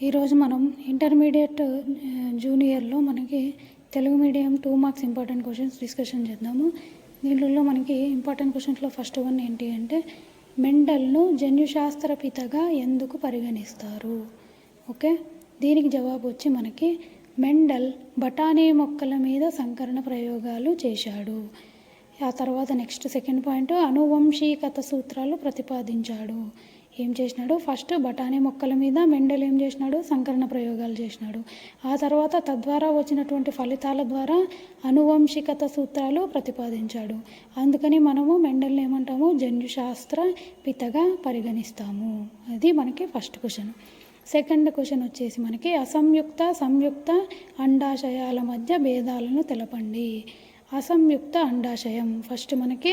ఈరోజు మనం ఇంటర్మీడియట్ జూనియర్లో మనకి Telugu medium 2 marks important questions discussion చేద్దాము. దీంట్లో మనకి ఇంపార్టెంట్ క్వశ్చన్స్లో ఫస్ట్ వన్ ఏంటి అంటే మెండల్ను జన్యుశాస్త్ర పితగా ఎందుకు పరిగణిస్తారు? ఓకే, దీనికి జవాబు వచ్చి మనకి మెండల్ బఠానీ మొక్కల మీద సంకరణ ప్రయోగాలు చేశాడు. ఆ తర్వాత నెక్స్ట్ సెకండ్ పాయింట్ అనువంశీకత సూత్రాలు ప్రతిపాదించాడు. ఏం చేసినాడు? ఫస్ట్ బఠానీ మొక్కల మీద మెండల్ ఏం చేసినాడు? సంకరణ ప్రయోగాలు చేసినాడు. ఆ తర్వాత తద్వారా వచ్చినటువంటి ఫలితాల ద్వారా అనువంశికత సూత్రాలు ప్రతిపాదించాడు. అందుకని మనము మెండల్ని ఏమంటాము? జన్యుశాస్త్ర పితగా పరిగణిస్తాము. అది మనకి ఫస్ట్ క్వశ్చన్. సెకండ్ క్వశ్చన్ వచ్చేసి మనకి అసంయుక్త సంయుక్త అండాశయాల మధ్య భేదాలను తెలపండి. అసంయుక్త అండాశయం ఫస్ట్ మనకి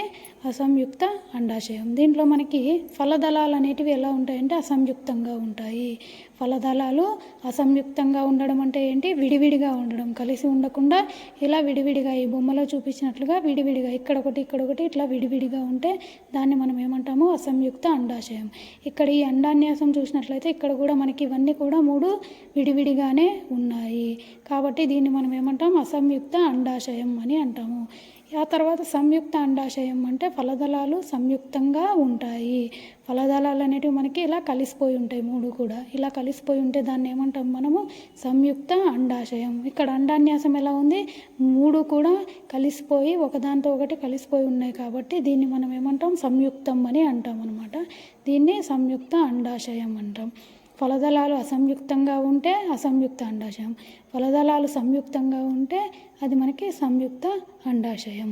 అసంయుక్త అండాశయం. దీంట్లో మనకి ఫలదళాలు అనేటివి ఎలా ఉంటాయంటే అసంయుక్తంగా ఉంటాయి. ఫలదళాలు అసంయుక్తంగా ఉండడం అంటే ఏంటి? విడివిడిగా ఉండడం, కలిసి ఉండకుండా ఇలా విడివిడిగా ఈ బొమ్మలో చూపించినట్లుగా విడివిడిగా ఇక్కడొకటి ఇక్కడొకటి ఇట్లా విడివిడిగా ఉంటే దాన్ని మనం ఏమంటాము? అసంయుక్త అండాశయం. ఇక్కడ ఈ అండాన్యాసం చూసినట్లయితే ఇక్కడ కూడా మనకి ఇవన్నీ కూడా 3 విడివిడిగానే ఉన్నాయి. కాబట్టి దీన్ని మనం ఏమంటాం? అసంయుక్త అండాశయం అని అంటాము. ఆ తర్వాత సంయుక్త అండాశయం అంటే ఫలదళాలు సంయుక్తంగా ఉంటాయి. ఫలదళాలు అనేటివి మనకి ఇలా కలిసిపోయి ఉంటాయి, 3 కూడా ఇలా కలిసిపోయి ఉంటే దాన్ని ఏమంటాం మనము? సంయుక్త అండాశయం. ఇక్కడ అండాన్యాసం ఎలా ఉంది? 3 కూడా కలిసిపోయి ఒకదాంతో ఒకటి కలిసిపోయి ఉన్నాయి కాబట్టి దీన్ని మనం ఏమంటాం? సంయుక్తం అని అంటాం అనమాట. దీన్ని సంయుక్త అండాశయం అంటాం. ఫలదళాలు అసంయుక్తంగా ఉంటే అసంయుక్త అండాశయం, ఫలదళాలు సంయుక్తంగా ఉంటే అది మనకి సంయుక్త అండాశయం.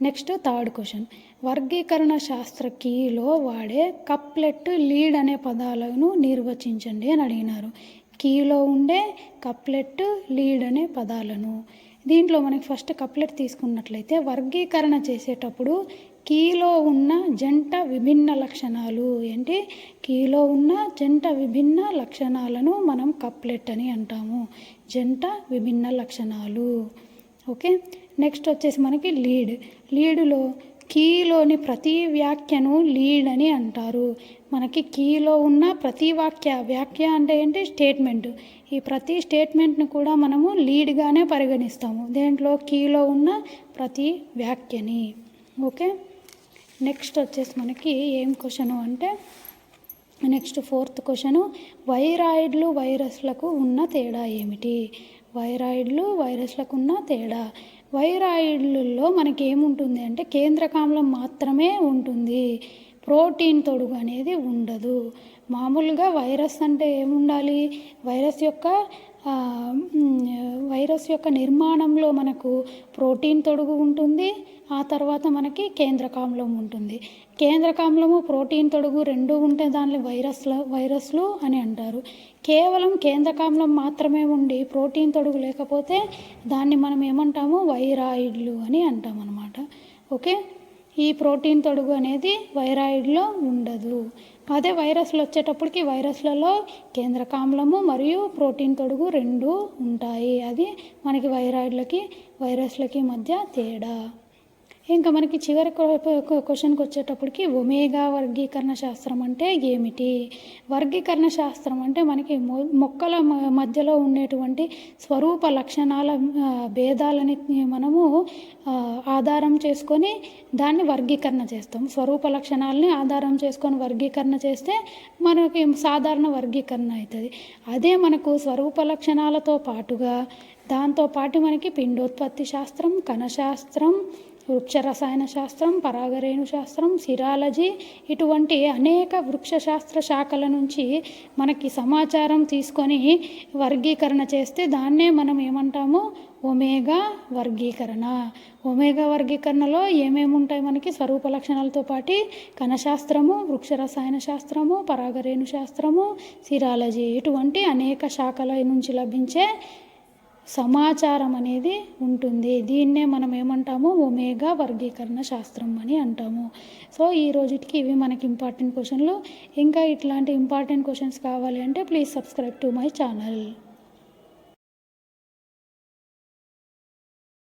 నెక్స్ట్ థర్డ్ క్వశ్చన్ వర్గీకరణ శాస్త్ర కీలో వాడే కప్లెట్ లీడ్ అనే పదాలను నిర్వచించండి అని అడిగినారు. కీలో ఉండే కప్లెట్ లీడ్ అనే పదాలను. దీంట్లో మనకి ఫస్ట్ కప్లెట్ తీసుకున్నట్లయితే వర్గీకరణ చేసేటప్పుడు కీలో ఉన్న జంట విభిన్న లక్షణాలు ఏంటి? కీలో ఉన్న జంట విభిన్న లక్షణాలను మనం కప్లెట్ అని అంటాము. జంట విభిన్న లక్షణాలు. ఓకే, నెక్స్ట్ వచ్చేసి మనకి లీడ్. లీడులో కీలోని ప్రతి వ్యాఖ్యను లీడ్ అని అంటారు. మనకి కీలో ఉన్న ప్రతి వ్యాఖ్య అంటే ఏంటి? స్టేట్మెంట్. ఈ ప్రతి స్టేట్మెంట్ని కూడా మనము లీడ్గానే పరిగణిస్తాము. దేంట్లో? కీలో ఉన్న ప్రతి వ్యాఖ్యని. ఓకే, నెక్స్ట్ వచ్చేసి మనకి ఏం క్వశ్చను అంటే నెక్స్ట్ ఫోర్త్ క్వశ్చను వైరాయిడ్లు వైరస్లకు ఉన్న తేడా ఏమిటి? వైరాయిడ్లు వైరస్లకు ఉన్న తేడా. వైరాయిడ్లలో మనకి ఏముంటుంది అంటే కేంద్రకామ్లం మాత్రమే ఉంటుంది, ప్రోటీన్ తొడుగు అనేది ఉండదు. మామూలుగా వైరస్ అంటే ఏముండాలి? వైరస్ యొక్క నిర్మాణంలో మనకు ప్రోటీన్ తొడుగు ఉంటుంది. ఆ తర్వాత మనకి కేంద్రకామ్లం ఉంటుంది. కేంద్రకామ్లము ప్రోటీన్ తొడుగు 2 ఉంటే దాన్ని వైరస్లు అని అంటారు. కేవలం కేంద్రకామ్లం మాత్రమే ఉండి ప్రోటీన్ తొడుగు లేకపోతే దాన్ని మనం ఏమంటాము? వైరాయిడ్లు అని అంటాం అన్నమాట. ఓకే, ఈ ప్రోటీన్ తొడుగు అనేది వైరాయిడ్లో ఉండదు. అదే వైరస్లు వచ్చేటప్పటికి వైరస్లలో కేంద్రకామ్లము మరియు ప్రోటీన్ తొడుగు 2 ఉంటాయి. అది మనకి వైరస్లకి మధ్య తేడా. ఇంకా మనకి చివరి క్వశ్చన్కి వచ్చేటప్పటికి ఒమేగా వర్గీకరణ శాస్త్రం అంటే ఏమిటి? వర్గీకరణ శాస్త్రం అంటే మనకి మొక్కల మధ్యలో ఉండేటువంటి స్వరూప లక్షణాల భేదాలని మనము ఆధారం చేసుకొని దాన్ని వర్గీకరణ చేస్తాం. స్వరూప లక్షణాలని ఆధారం చేసుకొని వర్గీకరణ చేస్తే మనకి సాధారణ వర్గీకరణ అవుతుంది. అదే మనకు స్వరూప లక్షణాలతో పాటుగా దాంతోపాటు మనకి పిండోత్పత్తి శాస్త్రం, కణశాస్త్రం, వృక్ష రసాయన శాస్త్రం, పరాగరేణు శాస్త్రం, సిరాలజీ ఇటువంటి అనేక వృక్షశాస్త్ర శాఖల నుంచి మనకి సమాచారం తీసుకొని వర్గీకరణ చేస్తే దాన్నే మనం ఏమంటాము? ఒమేగా వర్గీకరణ. ఒమేగా వర్గీకరణలో ఏమేమి ఉంటాయి? మనకి స్వరూప లక్షణాలతో పాటు కణశాస్త్రము, వృక్ష రసాయన శాస్త్రము, పరాగరేణు శాస్త్రము, సిరాలజీ ఇటువంటి అనేక శాఖల నుంచి లభించే సమాచారం అనేది ఉంటుంది. దీన్నే మనం ఏమంటాము? ఒమేగా వర్గీకరణ శాస్త్రం అని అంటాము. సో ఈ రోజుకి ఇవి మనకి ఇంపార్టెంట్ క్వశ్చన్లు. ఇంకా ఇట్లాంటి ఇంపార్టెంట్ క్వశ్చన్స్ కావాలి అంటే please subscribe to my channel.